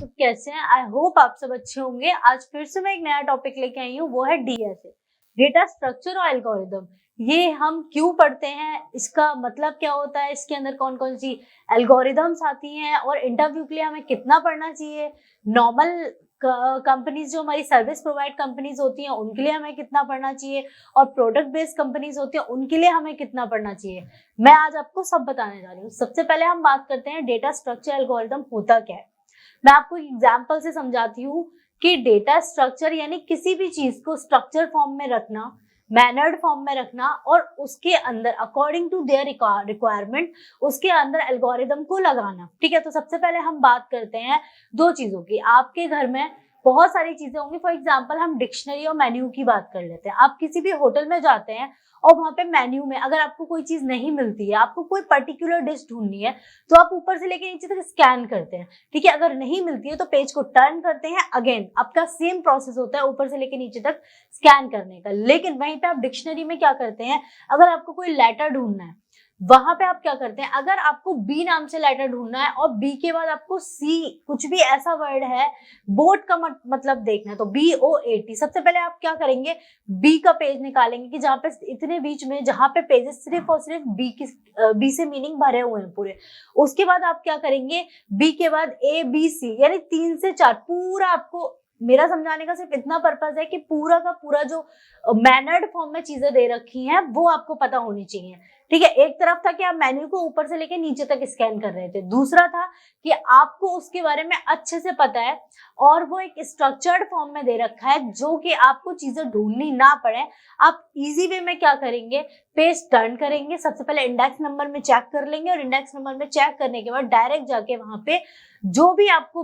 सब कैसे हैं? आई होप आप सब अच्छे होंगे। आज फिर से मैं एक नया टॉपिक लेके आई हूँ, वो है डीएसए, डेटा स्ट्रक्चर और एल्गोरिदम। ये हम क्यों पढ़ते हैं, इसका मतलब क्या होता है, इसके अंदर कौन कौन सी एल्गोरिदम्स आती हैं और इंटरव्यू के लिए हमें कितना पढ़ना चाहिए, नॉर्मल कंपनीज जो हमारी सर्विस प्रोवाइड कंपनीज होती हैं उनके लिए हमें कितना पढ़ना चाहिए और प्रोडक्ट बेस्ड कंपनीज होती हैं उनके लिए हमें कितना पढ़ना चाहिए, मैं आज आपको सब बताने जा रही हूँ। सबसे पहले हम बात करते हैं डेटा स्ट्रक्चर एल्गोरिदम होता क्या है। मैं आपको एग्जाम्पल से समझाती हूँ कि डेटा स्ट्रक्चर यानी किसी भी चीज को स्ट्रक्चर फॉर्म में रखना, मैनर्ड फॉर्म में रखना और उसके अंदर अकॉर्डिंग टू देयर रिक्वायरमेंट उसके अंदर एल्गोरिदम को लगाना। ठीक है, तो सबसे पहले हम बात करते हैं दो चीजों की। आपके घर में बहुत सारी चीजें होंगी, फॉर एग्जाम्पल हम डिक्शनरी और मेन्यू की बात कर लेते हैं। आप किसी भी होटल में जाते हैं और वहां पे मेन्यू में अगर आपको कोई चीज नहीं मिलती है, आपको कोई पर्टिकुलर डिश ढूंढनी है, तो आप ऊपर से लेके नीचे तक स्कैन करते हैं। ठीक है, अगर नहीं मिलती है तो पेज को टर्न करते हैं, अगेन आपका सेम प्रोसेस होता है ऊपर से लेके नीचे तक स्कैन करने का। लेकिन वहीं पे आप डिक्शनरी में क्या करते हैं, अगर आपको कोई लेटर ढूंढना है वहां पे आप क्या करते हैं, अगर आपको बी नाम से लेटर ढूंढना है और बी के बाद आपको सी कुछ भी ऐसा वर्ड है, बोट का मतलब देखना है, तो BOAT, सबसे पहले आप क्या करेंगे, बी का पेज निकालेंगे कि जहां पे इतने बीच में जहां पे पेजेस सिर्फ और सिर्फ बी से मीनिंग भरे हुए हैं पूरे। उसके बाद आप क्या करेंगे, बी के बाद ABC यानी 3 से 4 पूरा, आपको मेरा समझाने का सिर्फ इतना पर्पस है कि पूरा का पूरा जो मैनर्ड फॉर्म में चीजें दे रखी हैं वो आपको पता होनी चाहिए। ठीक है, एक तरफ था कि आप मेन्यू को ऊपर से लेके नीचे तक स्कैन कर रहे थे, दूसरा था कि आपको उसके बारे में अच्छे से पता है और वो एक स्ट्रक्चर्ड फॉर्म में दे रखा है जो कि आपको चीजें ढूंढनी ना पड़े। आप इजी वे में क्या करेंगे, पेज टर्न करेंगे, सबसे पहले इंडेक्स नंबर में चेक कर लेंगे और इंडेक्स नंबर में चेक करने के बाद डायरेक्ट जाके वहां पे जो भी आपको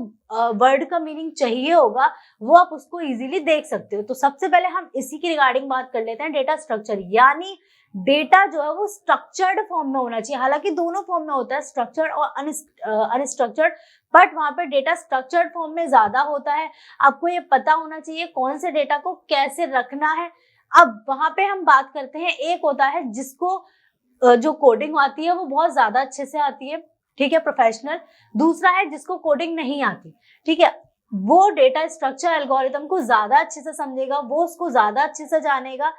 वर्ड का मीनिंग चाहिए होगा वो आप उसको इजीली देख सकते हो। तो सबसे पहले हम इसी की रिगार्डिंग बात कर लेते हैं, डेटा स्ट्रक्चर यानी डेटा जो है वो स्ट्रक्चर्ड फॉर्म में होना चाहिए। हालांकि दोनों फॉर्म में होता है, स्ट्रक्चर्ड और अनस्ट्रक्चर्ड, बट वहां पे डेटा स्ट्रक्चर्ड फॉर्म में ज्यादा होता है। आपको ये पता होना चाहिए कौन से डेटा को कैसे रखना है। अब वहां पे हम बात करते हैं, एक होता है जिसको जो कोडिंग आती है वो बहुत ज्यादा अच्छे से आती है, ठीक है, प्रोफेशनल। दूसरा है जिसको कोडिंग नहीं आती, ठीक है, वो डेटा स्ट्रक्चर एल्गोरिदम को ज्यादा अच्छे से समझेगा, वो उसको ज्यादा अच्छे से जानेगा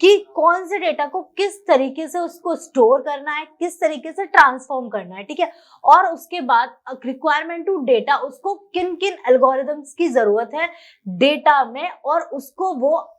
कि कौन से डेटा को किस तरीके से उसको स्टोर करना है, किस तरीके से ट्रांसफॉर्म करना है। ठीक है, और उसके बाद रिक्वायरमेंट टू डेटा, उसको किन किन एल्गोरिदम्स की जरूरत है डेटा में और उसको वो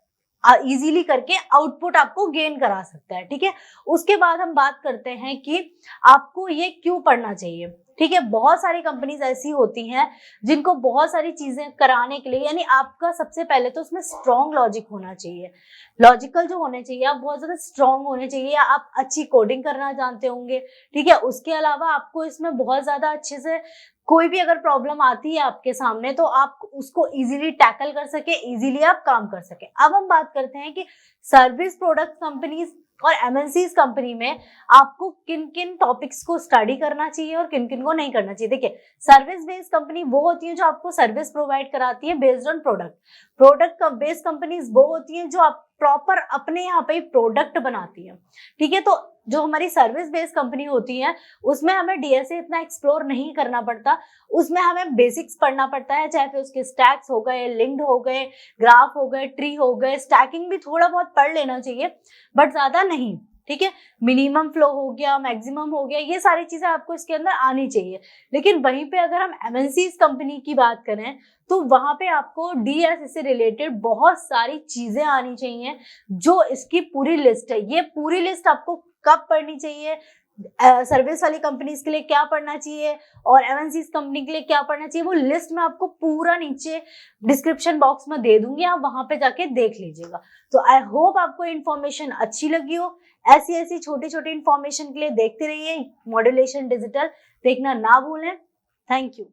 इजीली करके आउटपुट आपको गेन करा सकता है। ठीक है, उसके बाद हम बात करते हैं कि आपको ये क्यों पढ़ना चाहिए। ठीक है, बहुत सारी कंपनीज ऐसी होती हैं जिनको बहुत सारी चीजें कराने के लिए, यानी आपका सबसे पहले तो उसमें स्ट्रॉन्ग लॉजिक होना चाहिए, लॉजिकल जो होने चाहिए, आप बहुत ज्यादा स्ट्रॉन्ग होने चाहिए, या आप अच्छी कोडिंग करना जानते होंगे। ठीक है, उसके अलावा आपको इसमें बहुत ज्यादा अच्छे से कोई भी अगर प्रॉब्लम आती है आपके सामने तो आप उसको इजीली टैकल कर सके, इजीली आप काम कर सके। अब हम बात करते हैं कि सर्विस प्रोडक्ट कंपनीज और MNCs कंपनी में आपको किन किन टॉपिक्स को स्टडी करना चाहिए और किन किन को नहीं करना चाहिए। देखिए, सर्विस बेस्ड कंपनी वो होती है जो आपको सर्विस प्रोवाइड कराती है based on product. Product based companies वो होती है जो आप प्रॉपर अपने यहाँ पे प्रोडक्ट बनाती है। ठीक है, तो जो हमारी सर्विस बेस्ड कंपनी होती है उसमें हमें डीएसए इतना एक्सप्लोर नहीं करना पड़ता, उसमें हमें बेसिक्स पढ़ना पड़ता है, चाहे फिर उसके स्टैक्स हो गए, लिंक्ड हो गए, ग्राफ हो गए, ट्री हो गए, स्टैकिंग भी थोड़ा बहुत पढ़ लेना चाहिए बट ज्यादा नहीं। ठीक है, मिनिमम फ्लो हो गया, मैक्सिमम हो गया, ये सारी चीजें आपको इसके अंदर आनी चाहिए। लेकिन वहीं पे अगर हम MNCs कंपनी की बात करें तो वहां पे आपको डीएसए से रिलेटेड बहुत सारी चीजें आनी चाहिए, जो इसकी पूरी लिस्ट है। ये पूरी लिस्ट आपको कब पढ़नी चाहिए, सर्विस वाली कंपनीज के लिए क्या पढ़ना चाहिए और MNCs कंपनी के लिए क्या पढ़ना चाहिए, वो लिस्ट मैं आपको पूरा नीचे डिस्क्रिप्शन बॉक्स में दे दूंगी, आप वहां पे जाके देख लीजिएगा। तो आई होप आपको इन्फॉर्मेशन अच्छी लगी हो। ऐसी ऐसी छोटी छोटी इन्फॉर्मेशन के लिए देखते रहिए मॉड्यूलेशन डिजिटल, देखना ना भूलें। Thank you.